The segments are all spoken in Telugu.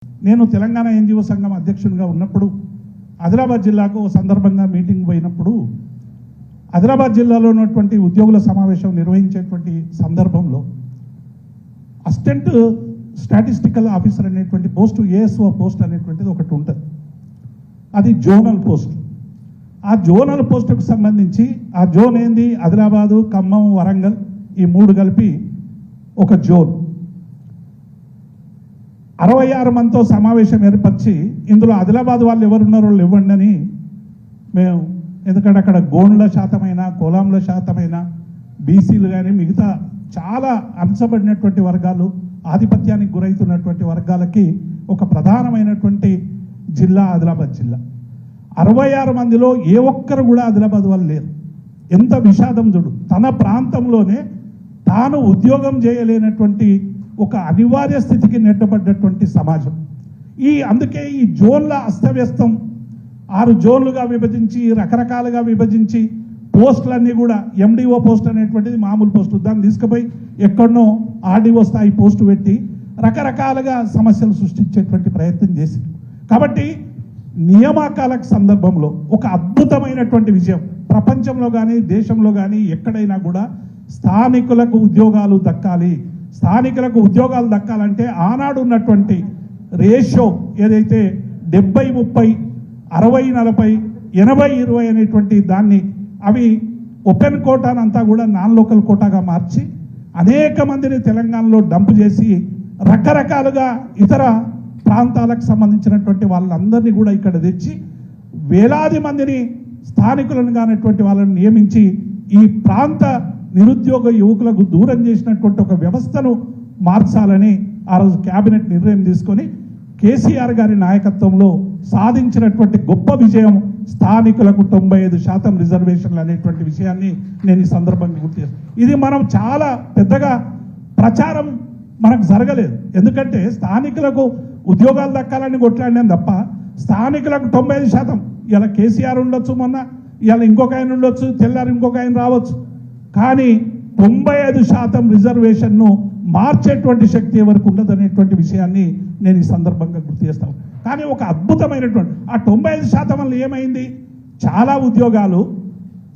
నేను తెలంగాణ ఎన్జిఓ సంఘం అధ్యక్షునిగా ఉన్నప్పుడు ఆదిలాబాద్ జిల్లాకు సందర్భంగా మీటింగ్ పోయినప్పుడు ఆదిలాబాద్ జిల్లాలో ఉన్నటువంటి ఉద్యోగుల సమావేశం నిర్వహించేటువంటి సందర్భంలో అసిస్టెంట్ స్టాటిస్టికల్ ఆఫీసర్ అనేటువంటి పోస్టు ఏఎస్ఓ పోస్ట్ అనేటువంటిది ఒకటి ఉంటుంది. అది జోనల్ పోస్ట్. ఆ జోనల్ పోస్టుకు సంబంధించి ఆ జోన్ ఏంది, ఆదిలాబాదు, ఖమ్మం, వరంగల్ ఈ మూడు కలిపి ఒక జోన్. 66 మందితో సమావేశం ఏర్పరిచి ఇందులో ఆదిలాబాద్ వాళ్ళు ఎవరున్నారో ఇవ్వండి అని మేము, ఎందుకంటే అక్కడ గోండ్ల శాతమైన, కోలాంల శాతమైన, బీసీలు కానీ మిగతా చాలా అంచబడినటువంటి వర్గాలు, ఆధిపత్యానికి గురవుతున్నటువంటి వర్గాలకి ఒక ప్రధానమైనటువంటి జిల్లా ఆదిలాబాద్ జిల్లా. 66 మందిలో ఏ ఒక్కరు కూడా ఆదిలాబాద్ వాళ్ళు లేరు. ఎంత విషాదం చూడు. తన ప్రాంతంలోనే తాను ఉద్యోగం చేయలేనటువంటి ఒక అనివార్య స్థితికి నెట్టబడ్డటువంటి సమాజం. అందుకే ఈ జోన్ల అస్తవ్యస్తం 6 జోన్లుగా విభజించి, రకరకాలుగా విభజించి పోస్టులన్నీ కూడా ఎండిఓ పోస్ట్ అనేటువంటిది మామూలు పోస్టు, దాన్ని తీసుకుపోయి ఎక్కడనో ఆర్డీఓ స్థాయి పోస్టు పెట్టి రకరకాలుగా సమస్యలు సృష్టించేటువంటి ప్రయత్నం చేసింది. కాబట్టి నియామకాలకు సందర్భంలో ఒక అద్భుతమైనటువంటి విజయం ప్రపంచంలో కానీ దేశంలో కానీ ఎక్కడైనా కూడా స్థానికులకు ఉద్యోగాలు దక్కాలి. స్థానికులకు ఉద్యోగాలు దక్కాలంటే ఆనాడు ఉన్నటువంటి రేషియో ఏదైతే 70-30, 60-40, 80-20 అనేటువంటి దాన్ని అవి ఓపెన్ కోటానంతా కూడా నాన్ లోకల్ కోటాగా మార్చి అనేక మందిని తెలంగాణలో డంప్ చేసి రకరకాలుగా ఇతర ప్రాంతాలకు సంబంధించినటువంటి వాళ్ళందరినీ కూడా ఇక్కడ తెచ్చి వేలాది మందిని స్థానికులను కానటువంటి వాళ్ళని నియమించి ఈ ప్రాంత నిరుద్యోగ యువకులకు దూరం చేసినటువంటి ఒక వ్యవస్థను మార్చాలని ఆ రోజు కేబినెట్ నిర్ణయం తీసుకొని కేసీఆర్ గారి నాయకత్వంలో సాధించినటువంటి గొప్ప విజయం స్థానికులకు 95% రిజర్వేషన్లు అనేటువంటి విషయాన్ని నేను ఈ సందర్భంగా గుర్తు చేస్తాను. ఇది మనం చాలా పెద్దగా ప్రచారం మనకు జరగలేదు. ఎందుకంటే స్థానికులకు ఉద్యోగాలు దక్కాలని కొట్లాడినాం తప్ప స్థానికులకు 95%. ఇలా కేసీఆర్ ఉండొచ్చు, మొన్న ఇలా ఇంకొక ఆయన ఉండొచ్చు, తెల్లారి ఇంకొక ఆయన రావచ్చు, కానీ 95% రిజర్వేషన్ను మార్చేటువంటి శక్తి ఎవరికి ఉండదు అనేటువంటి విషయాన్ని నేను ఈ సందర్భంగా గుర్తు చేస్తాను. కానీ ఒక అద్భుతమైనటువంటి ఆ 95% వల్ల ఏమైంది, చాలా ఉద్యోగాలు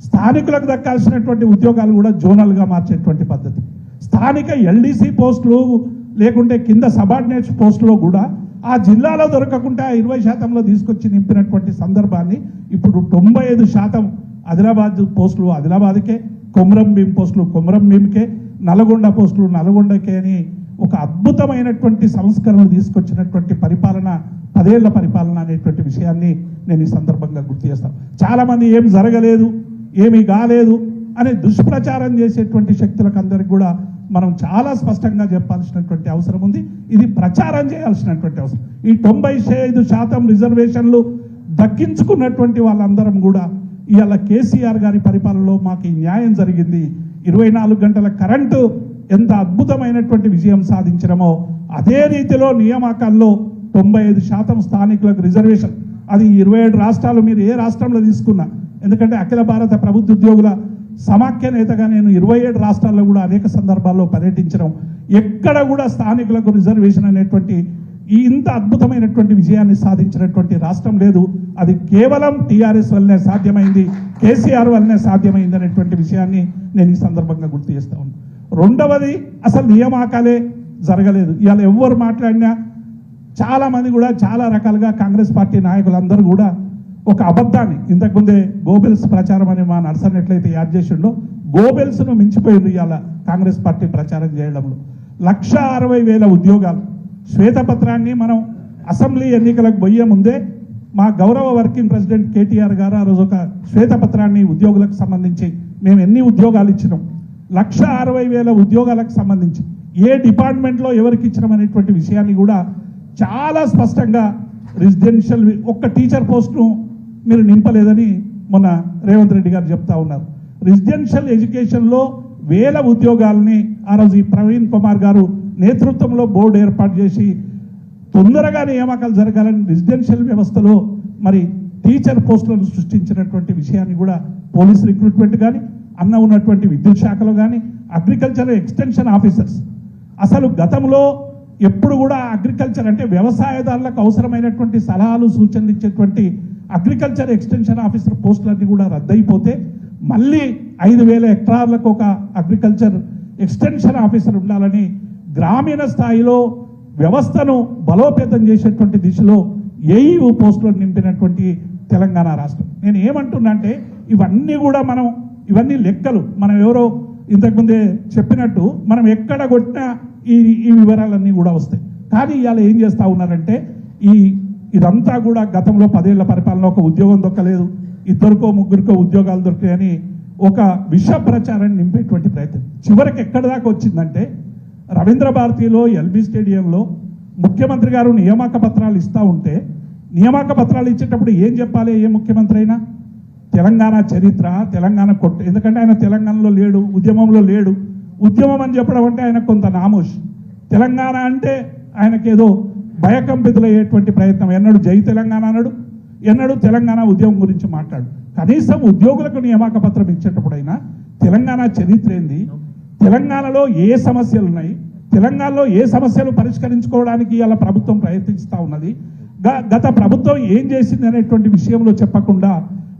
స్థానికులకు దక్కాల్సినటువంటి ఉద్యోగాలు కూడా జోనల్గా మార్చేటువంటి పద్ధతి. స్థానిక ఎల్డీసీ పోస్టులు లేకుంటే కింద సబార్డినేట్స్ పోస్టులో కూడా ఆ జిల్లాలో దొరకకుండా 20%లో తీసుకొచ్చి నింపినటువంటి సందర్భాన్ని ఇప్పుడు 95% ఆదిలాబాద్ పోస్టులు ఆదిలాబాద్కే, కొమరం భీం పోస్టులు కొమరం భీంకే, నల్గొండ పోస్టులు నల్గొండకే అని ఒక అద్భుతమైనటువంటి సంస్కరణలు తీసుకొచ్చినటువంటి పరిపాలన, 10 ఏళ్ల పరిపాలన అనేటువంటి విషయాన్ని నేను ఈ సందర్భంగా గుర్తు చేస్తాను. చాలామంది ఏం జరగలేదు, ఏమీ కాలేదు అనే దుష్ప్రచారం చేసేటువంటి శక్తులకు అందరికి కూడా మనం చాలా స్పష్టంగా చెప్పాల్సినటువంటి అవసరం ఉంది. ఇది ప్రచారం చేయాల్సినటువంటి అవసరం. ఈ 95% రిజర్వేషన్లు దక్కించుకున్నటువంటి వాళ్ళందరం కూడా ఇవాళ కేసీఆర్ గారి పరిపాలనలో మాకు ఈ న్యాయం జరిగింది. 24 గంటల కరెంటు ఎంత అద్భుతమైనటువంటి విజయం సాధించడమో అదే రీతిలో నియామకాల్లో 95% స్థానికులకు రిజర్వేషన్. అది 27 రాష్ట్రాలు, మీరు ఏ రాష్ట్రంలో తీసుకున్నా, ఎందుకంటే అఖిల భారత ప్రభుత్వ ఉద్యోగుల సమాఖ్య నేతగా నేను 27 రాష్ట్రాల్లో కూడా అనేక సందర్భాల్లో పర్యటించడం, ఎక్కడ కూడా స్థానికులకు రిజర్వేషన్ అనేటువంటి ఇంత అద్భుతమైనటువంటి విజయాన్ని సాధించినటువంటి రాష్ట్రం లేదు. అది కేవలం టీఆర్ఎస్ వల్లనే సాధ్యమైంది, కేసీఆర్ వల్లనే సాధ్యమైంది అనేటువంటి విషయాన్ని నేను ఈ సందర్భంగా గుర్తు చేస్తా ఉన్నాను. రెండవది, అసలు నియామకాలే జరగలేదు. ఇవాళ ఎవరు మాట్లాడినా చాలామంది కూడా చాలా రకాలుగా కాంగ్రెస్ పార్టీ నాయకులందరూ కూడా ఒక అబద్ధాన్ని, ఇంతకుముందే గోబెల్స్ ప్రచారం అని మా నర్సన్ ఎట్లయితే యాడ్ చేసిండో గోబెల్స్ను మించిపోయింది ఇవాళ కాంగ్రెస్ పార్టీ ప్రచారం చేయడంలో. 1,60,000 ఉద్యోగాలు శ్వేతపత్రాన్ని మనం అసెంబ్లీ ఎన్నికలకు పోయే ముందే మా గౌరవ వర్కింగ్ ప్రెసిడెంట్ కేటీఆర్ గారు ఆ రోజు ఒక శ్వేతపత్రాన్ని ఉద్యోగులకు సంబంధించి మేము ఎన్ని ఉద్యోగాలు ఇచ్చినాం, 1,60,000 ఉద్యోగాలకు సంబంధించి ఏ డిపార్ట్మెంట్లో ఎవరికి ఇచ్చినాం అనేటువంటి విషయాన్ని కూడా చాలా స్పష్టంగా రెసిడెన్షియల్ ఒక్క టీచర్ పోస్టును మీరు నింపలేదని మొన్న రేవంత్ రెడ్డి గారు చెప్తా ఉన్నారు. రెసిడెన్షియల్ ఎడ్యుకేషన్లో 1000 ఉద్యోగాలని ఆ రోజు ఈ ప్రవీణ్ కుమార్ గారు నేతృత్వంలో బోర్డు ఏర్పాటు చేసి తొందరగా నియామకాలు జరగాలని రెసిడెన్షియల్ వ్యవస్థలో మరి టీచర్ పోస్టులను సృష్టించినటువంటి విషయాన్ని కూడా పోలీస్ రిక్రూట్మెంట్ కానీ, అన్న ఉన్నటువంటి విద్యుత్ శాఖలో కానీ, అగ్రికల్చర్ ఎక్స్టెన్షన్ ఆఫీసర్స్, అసలు గతంలో ఎప్పుడు కూడా అగ్రికల్చర్ అంటే వ్యవసాయదారులకు అవసరమైనటువంటి సలహాలు సూచనలు ఇచ్చేటువంటి అగ్రికల్చర్ ఎక్స్టెన్షన్ ఆఫీసర్ పోస్టులన్నీ కూడా రద్దయిపోతే మళ్ళీ 5,000 హెక్టార్లకు ఒక అగ్రికల్చర్ ఎక్స్టెన్షన్ ఆఫీసర్ ఉండాలని గ్రామీణ స్థాయిలో వ్యవస్థను బలోపేతం చేసేటువంటి దిశలో ఏఈఓ పోస్టులను నింపినటువంటి తెలంగాణ రాష్ట్రం. నేను ఏమంటున్నా అంటే ఇవన్నీ కూడా ఇవన్నీ లెక్కలు మనం ఎవరో ఇంతకుముందే చెప్పినట్టు మనం ఎక్కడ కొట్టినా ఈ వివరాలన్నీ కూడా వస్తాయి. కానీ ఇవాళ ఏం చేస్తూ ఉన్నారంటే ఇదంతా కూడా గతంలో 10 ఏళ్ల పరిపాలన ఒక ఉద్యోగం దొక్కలేదు, 2కో 3కో ఉద్యోగాలు దొరికాయని ఒక విష ప్రచారాన్ని నింపేటువంటి ప్రయత్నం చివరికి ఎక్కడి దాకా వచ్చిందంటే రవీంద్ర భారతిలో ఎల్బీ స్టేడియంలో ముఖ్యమంత్రి గారు నియామక పత్రాలు ఇస్తూ ఉంటే నియామక పత్రాలు ఇచ్చేటప్పుడు ఏం చెప్పాలి? ఏ ముఖ్యమంత్రి అయినా తెలంగాణ చరిత్ర, తెలంగాణ కొట్టు, ఎందుకంటే ఆయన తెలంగాణలో లేడు, ఉద్యమంలో లేడు. ఉద్యమం అని చెప్పడం అంటే ఆయన కొంత నామోష్. తెలంగాణ అంటే ఆయనకేదో భయకంపితులయ్యేటువంటి ప్రయత్నం. ఎన్నడూ జై తెలంగాణ అనడు, ఎన్నడూ తెలంగాణ ఉద్యమం గురించి మాట్లాడు. కనీసం ఉద్యోగులకు నియామక పత్రం ఇచ్చేటప్పుడైనా తెలంగాణ చరిత్ర ఏంది, తెలంగాణలో ఏ సమస్యలు ఉన్నాయి, తెలంగాణలో ఏ సమస్యలు పరిష్కరించుకోవడానికి ఇలా ప్రభుత్వం ప్రయత్నిస్తూ ఉన్నది, గత ప్రభుత్వం ఏం చేసింది అనేటువంటి విషయంలో చెప్పకుండా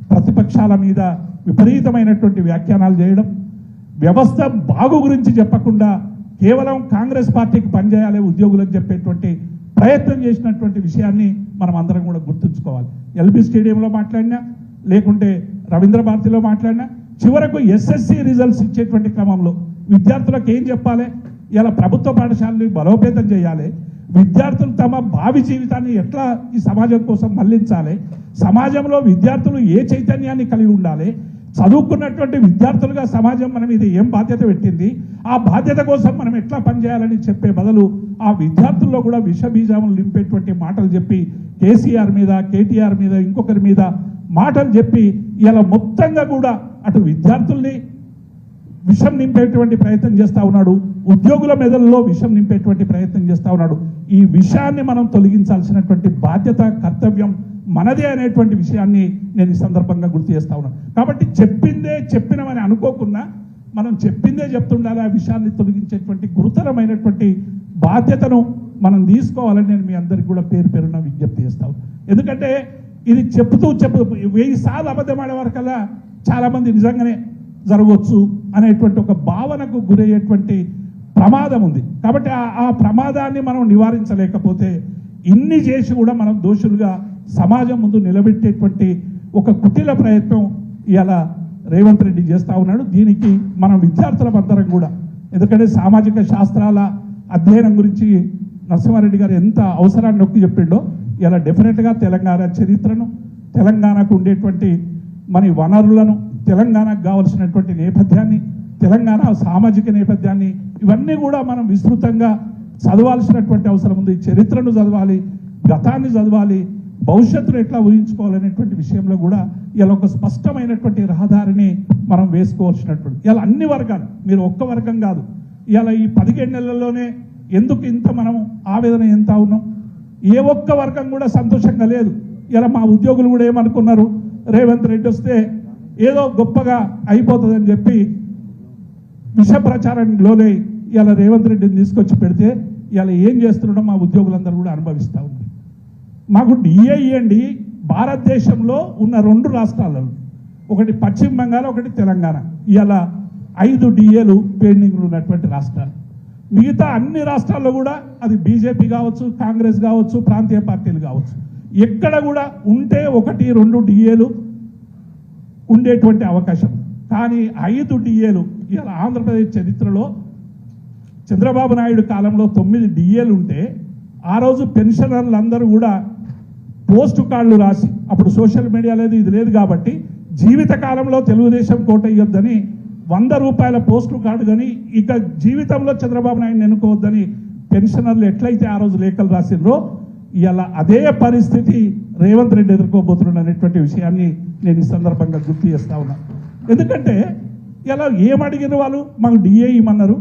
ప్రతిపక్షాల మీద విపరీతమైనటువంటి వ్యాఖ్యానాలు చేయడం, వ్యవస్థ బాగు గురించి చెప్పకుండా కేవలం కాంగ్రెస్ పార్టీకి పనిచేయాలి ఉద్యోగులని చెప్పేటువంటి ప్రయత్నం చేసినటువంటి విషయాన్ని మనం అందరం కూడా గుర్తుంచుకోవాలి. ఎల్బీ స్టేడియంలో మాట్లాడినా, లేకుంటే రవీంద్ర భారతిలో మాట్లాడినా, చివరకు ఎస్ఎస్సి రిజల్ట్స్ ఇచ్చేటువంటి క్రమంలో విద్యార్థులకు ఏం చెప్పాలి? ఇలా ప్రభుత్వ పాఠశాలని బలోపేతం చేయాలి, విద్యార్థులు తమ భావి జీవితాన్ని ఎట్లా ఈ సమాజం కోసం మళ్లించాలి, సమాజంలో విద్యార్థులు ఏ చైతన్యాన్ని కలిగి ఉండాలి, చదువుకున్నటువంటి విద్యార్థులుగా సమాజం మన మీద ఏం బాధ్యత పెట్టింది, ఆ బాధ్యత కోసం మనం ఎట్లా పనిచేయాలని చెప్పే బదులు ఆ విద్యార్థుల్లో కూడా విషబీజాములు నింపేటువంటి మాటలు చెప్పి కేసీఆర్ మీద, కేటీఆర్ మీద, ఇంకొకరి మీద మాటలు చెప్పి ఇలా మొత్తంగా కూడా అటు విద్యార్థుల్ని విషం నింపేటువంటి ప్రయత్నం చేస్తూ ఉన్నాడు, ఉద్యోగుల మెదడులో విషం నింపేటువంటి ప్రయత్నం చేస్తూ ఉన్నాడు. ఈ విషయాన్ని మనం తొలగించాల్సినటువంటి బాధ్యత, కర్తవ్యం మనదే అనేటువంటి విషయాన్ని నేను ఈ సందర్భంగా గుర్తు చేస్తా ఉన్నాను. కాబట్టి చెప్పినమని అనుకోకుండా మనం చెప్పిందే చెప్తుండాలి, ఆ విషయాన్ని తొలగించేటువంటి గురుతరమైనటువంటి బాధ్యతను మనం తీసుకోవాలని నేను మీ అందరికీ కూడా పేరున విజ్ఞప్తి చేస్తాను. ఎందుకంటే ఇది చెప్తూ 1000 సార్లు అబద్ధం ఆడే వరకల్లా చాలామంది నిజంగానే జరగవచ్చు అనేటువంటి ఒక భావనకు గురయ్యేటువంటి ప్రమాదం ఉంది. కాబట్టి ఆ ప్రమాదాన్ని మనం నివారించలేకపోతే ఇన్ని చేసి కూడా మనం దోషులుగా సమాజం ముందు నిలబెట్టేటువంటి ఒక కుటిల ప్రయత్నం ఇలా రేవంత్ రెడ్డి చేస్తూ ఉన్నాడు. దీనికి మనం విద్యార్థులందరం కూడా, ఎందుకంటే సామాజిక శాస్త్రాల అధ్యయనం గురించి నరసింహారెడ్డి గారు ఎంత అవసరాన్ని నొక్కి చెప్పిండో, ఇలా డెఫినెట్గా తెలంగాణ చరిత్రను, తెలంగాణకు ఉండేటువంటి మన వనరులను, తెలంగాణకు కావలసినటువంటి నేపథ్యాన్ని, తెలంగాణ సామాజిక నేపథ్యాన్ని, ఇవన్నీ కూడా మనం విస్తృతంగా చదవాల్సినటువంటి అవసరం ఉంది. చరిత్రను చదవాలి, గతాన్ని చదవాలి, భవిష్యత్తును ఎట్లా ఊహించుకోవాలనేటువంటి విషయంలో కూడా ఇలా ఒక స్పష్టమైనటువంటి రహదారిని మనం వేసుకోవాల్సినటువంటి, ఇలా అన్ని వర్గాలు, మీరు ఒక్క వర్గం కాదు, ఇలా ఈ 17 నెలల్లోనే ఎందుకు ఇంత మనం ఆవేదన ఎంత ఉన్నాం, ఏ ఒక్క వర్గం కూడా సంతోషంగా లేదు. ఇలా మా ఉద్యోగులు కూడా ఏమనుకున్నారు, రేవంత్ రెడ్డి వస్తే ఏదో గొప్పగా అయిపోతుందని చెప్పి విష ప్రచారంలోనే ఇలా రేవంత్ రెడ్డిని తీసుకొచ్చి పెడితే ఇలా ఏం చేస్తున్నాడో మా ఉద్యోగులందరూ కూడా అనుభవిస్తూ ఉన్నారు. మాకు డిఏ ఇవ్వండి, భారతదేశంలో ఉన్న 2 రాష్ట్రాలలో, ఒకటి పశ్చిమ బెంగాల్, ఒకటి తెలంగాణ, ఇలా 5 డిఏలు పెండింగ్లు ఉన్నటువంటి రాష్ట్రాలు. మిగతా అన్ని రాష్ట్రాల్లో కూడా అది బీజేపీ కావచ్చు, కాంగ్రెస్ కావచ్చు, ప్రాంతీయ పార్టీలు కావచ్చు, ఎక్కడ కూడా ఉంటే 1-2 డిఏలు ఉండేటువంటి అవకాశం. కానీ 5 డిఏలు ఇలా ఆంధ్రప్రదేశ్ చరిత్రలో చంద్రబాబు నాయుడు కాలంలో 9 డిఏలు ఉంటే ఆ రోజు పెన్షనర్లు అందరూ కూడా పోస్టు కార్డులు రాసి, అప్పుడు సోషల్ మీడియా లేదు, ఇది లేదు కాబట్టి జీవితకాలంలో తెలుగుదేశం కోట ఇవ్వద్దని 100 రూపాయల పోస్టు కార్డు కానీ ఇక జీవితంలో చంద్రబాబు నాయుడు ఎన్నుకోవద్దని పెన్షనర్లు ఎట్లయితే ఆ రోజు లేఖలు రాసిండ్రో ఇలా అదే పరిస్థితి రేవంత్ రెడ్డి ఎదుర్కోబోతున్నాడు అనేటువంటి విషయాన్ని నేను ఈ సందర్భంగా గుర్తు చేస్తా ఉన్నా. ఎందుకంటే ఇలా ఏమడిగిన వాళ్ళు మాకు డిఏ ఇమ్మన్నారు,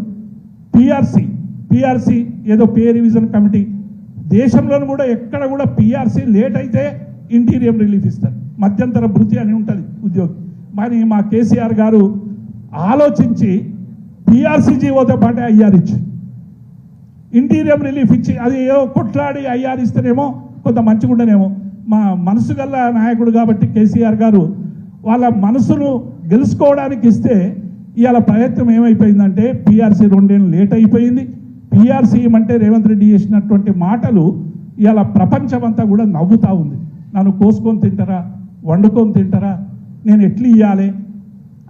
పిఆర్సీ ఏదో పే రివిజన్ కమిటీ, దేశంలోనూ కూడా ఎక్కడ కూడా పిఆర్సీ లేట్ అయితే ఇంటీరియం రిలీఫ్ ఇస్తారు, మధ్యంతర భృతి అని ఉంటుంది ఉద్యోగి. మరి మా కేసీఆర్ గారు ఆలోచించి పిఆర్సీ జీవోతో పాటే ఐఆర్ ఇచ్చి ఇంటీరియం రిలీఫ్ ఇచ్చి అది ఏదో కొట్లాడి ఐఆర్ ఇస్తేనేమో కొంత మంచిగుండనేమో. మా మనసు గల్ల నాయకుడు కాబట్టి కేసీఆర్ గారు వాళ్ళ మనసును గెలుచుకోవడానికి ఇస్తే ఇవాళ ప్రయత్నం ఏమైపోయిందంటే పీఆర్సీ 2 ఏళ్ళు లేట్ అయిపోయింది. పీఆర్సీ అంటే రేవంత్ రెడ్డి చేసినటువంటి మాటలు ఇవాళ ప్రపంచమంతా కూడా నవ్వుతూ ఉంది. నన్ను కోసుకొని తింటారా, వండుకొని తింటారా, నేను ఎట్లు ఇవ్వాలి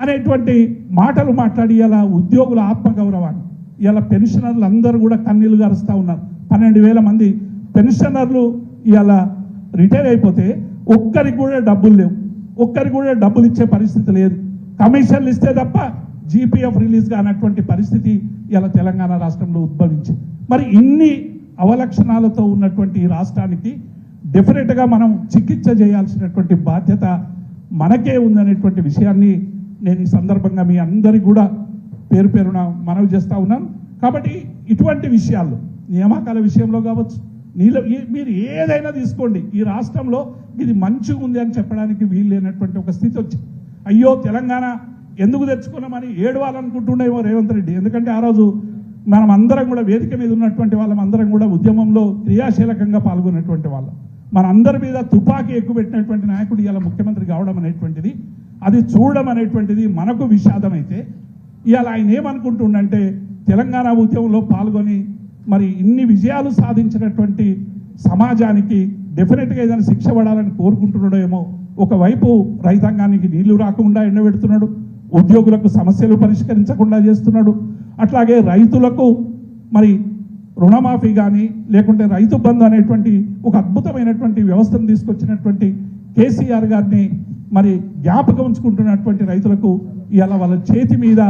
అనేటువంటి మాటలు మాట్లాడి ఇలా ఉద్యోగుల ఆత్మగౌరవాన్ని ఇలా పెన్షనర్లు అందరూ కూడా కన్నీళ్లు గారుస్తూ ఉన్నారు. 12,000 మంది పెన్షనర్లు ఇలా రిటైర్ అయిపోతే ఒక్కరికి కూడా డబ్బులు లేవు, ఒక్కరికి కూడా డబ్బులు ఇచ్చే పరిస్థితి లేదు. కమిషన్లు ఇస్తే తప్ప జీపీఎఫ్ రిలీజ్ కానటువంటి పరిస్థితి ఇలా తెలంగాణ రాష్ట్రంలో ఉద్భవించింది. మరి ఇన్ని అవలక్షణాలతో ఉన్నటువంటి ఈ రాష్ట్రానికి డెఫినెట్గా మనం చికిత్స చేయాల్సినటువంటి బాధ్యత మనకే ఉందనేటువంటి విషయాన్ని నేను ఈ సందర్భంగా మీ అందరికీ కూడా పేరు పేరున మనవి చేస్తూ ఉన్నాను. కాబట్టి ఇటువంటి విషయాల్లో నియామకాల విషయంలో కావచ్చు, మీరు ఏదైనా తీసుకోండి, ఈ రాష్ట్రంలో ఇది మంచిగా ఉంది అని చెప్పడానికి వీలు లేనటువంటి ఒక స్థితి వచ్చింది. అయ్యో తెలంగాణ ఎందుకు తెచ్చుకున్నామని ఏడవాలనుకుంటుండేమో రేవంత్ రెడ్డి. ఎందుకంటే ఆ రోజు మనం అందరం కూడా వేదిక మీద ఉన్నటువంటి వాళ్ళం అందరం కూడా ఉద్యమంలో క్రియాశీలకంగా పాల్గొన్నటువంటి వాళ్ళం. మన అందరి మీద తుపాకీ ఎక్కుపెట్టినటువంటి నాయకుడు ఇలా ముఖ్యమంత్రి కావడం అనేటువంటిది, అది చూడడం అనేటువంటిది మనకు విషాదమైతే, ఇవాళ ఆయన ఏమనుకుంటుండంటే తెలంగాణ ఉద్యమంలో పాల్గొని మరి ఇన్ని విజయాలు సాధించినటువంటి సమాజానికి డెఫినెట్గా ఏదైనా శిక్ష పడాలని కోరుకుంటున్నాడేమో. ఒకవైపు రైతాంగానికి నీళ్లు రాకుండా ఎండబెడుతున్నాడు, ఉద్యోగులకు సమస్యలు పరిష్కరించకుండా చేస్తున్నాడు, అట్లాగే రైతులకు మరి రుణమాఫీ కానీ లేకుంటే రైతు బంధు అనేటువంటి ఒక అద్భుతమైనటువంటి వ్యవస్థను తీసుకొచ్చినటువంటి కేసీఆర్ గారిని మరి జ్ఞాపకం ఉంచుకుంటున్నటువంటి రైతులకు ఇలా వాళ్ళ చేతి మీద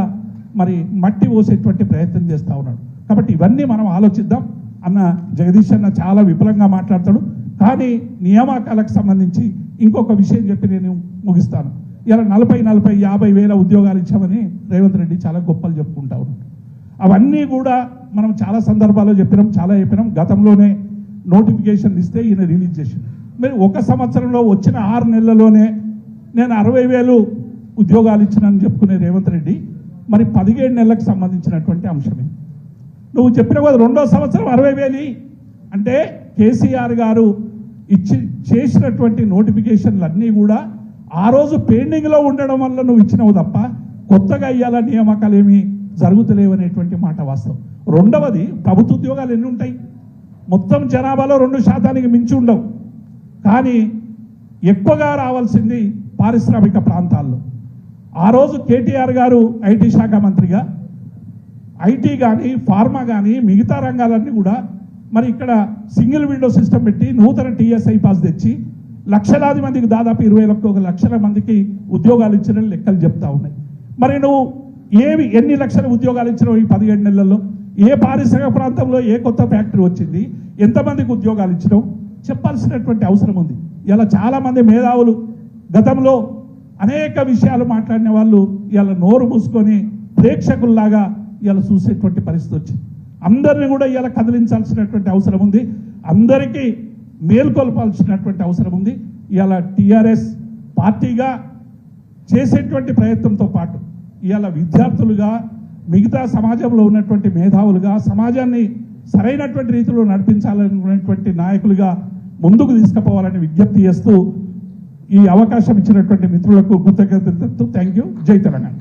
మరి మట్టి పోసేటువంటి ప్రయత్నం చేస్తూ ఉన్నాడు. కాబట్టి ఇవన్నీ మనం ఆలోచిద్దాం. అన్న జగదీష్ అన్న చాలా విపులంగా మాట్లాడతాడు. కానీ నియామకాలకు సంబంధించి ఇంకొక విషయం చెప్పి నేను ముగిస్తాను. ఇలా 40-50 వేల ఉద్యోగాలు ఇచ్చామని రేవంత్ రెడ్డి చాలా గొప్పలు చెప్పుకుంటా ఉన్నాడు. అవన్నీ కూడా మనం చాలా సందర్భాల్లో చెప్పినాం. గతంలోనే నోటిఫికేషన్ ఇస్తే ఈయన రిలీజ్ చేసింది. మరి ఒక సంవత్సరంలో వచ్చిన 6 నెలల్లోనే నేను 60,000 ఉద్యోగాలు ఇచ్చినని చెప్పుకునే రేవంత్ రెడ్డి మరి 17 నెలలకు సంబంధించినటువంటి అంశమే. నువ్వు చెప్పిన కదా 2వ సంవత్సరం 60,000 అంటే కేసీఆర్ గారు చేసినటువంటి నోటిఫికేషన్లు అన్నీ కూడా ఆ రోజు పెండింగ్లో ఉండడం వల్ల నువ్వు ఇచ్చినవు తప్ప కొత్తగా ఇయ్యాల నియామకాలు ఏమీ జరుగుతలేవనేటువంటి మాట వాస్తవం. రెండవది, ప్రభుత్వ ఉద్యోగాలు ఎన్ని ఉంటాయి? మొత్తం జనాభాలో 2% మించి ఉండవు. కానీ ఎక్కువగా రావాల్సింది పారిశ్రామిక ప్రాంతాల్లో. ఆ రోజు కేటీఆర్ గారు ఐటీ శాఖ మంత్రిగా ఐటీ కానీ ఫార్మా కానీ మిగతా రంగాలన్నీ కూడా మరి ఇక్కడ సింగిల్ విండో సిస్టమ్ పెట్టి నూతన టీఎస్ఐ పాస్ తెచ్చి లక్షలాది మందికి దాదాపు 21 లక్షల మందికి ఉద్యోగాలు ఇచ్చిన లెక్కలు చెప్తా ఉన్నాయి. మరి నువ్వు ఎన్ని లక్షల ఉద్యోగాలు ఇచ్చినావు ఈ 17 నెలల్లో? ఏ పారిశ్రామిక ప్రాంతంలో ఏ కొత్త ఫ్యాక్టరీ వచ్చింది? ఎంతమందికి ఉద్యోగాలు ఇచ్చినావు చెప్పాల్సినటువంటి అవసరం ఉంది. ఇలా చాలామంది మేధావులు గతంలో అనేక విషయాలు మాట్లాడిన వాళ్ళు ఇలా నోరు మూసుకొని ప్రేక్షకుల్లాగా ఇలా చూసేటువంటి పరిస్థితి వచ్చింది. అందరినీ కూడా ఇలా కదిలించాల్సినటువంటి అవసరం ఉంది. అందరికీ మేల్కొల్పాల్సినటువంటి అవసరం ఉంది. ఇలా టీఆర్ఎస్ పార్టీగా చేసేటువంటి ప్రయత్నంతో పాటు ఇవాళ విద్యార్థులుగా మిగతా సమాజంలో ఉన్నటువంటి మేధావులుగా సమాజాన్ని సరైనటువంటి రీతిలో నడిపించాలనుకునేటువంటి నాయకులుగా ముందుకు తీసుకుపోవాలని విజ్ఞప్తి చేస్తూ ఈ అవకాశం ఇచ్చినటువంటి మిత్రులకు కృతజ్ఞతలు. Thank you. జై తెలంగాణ.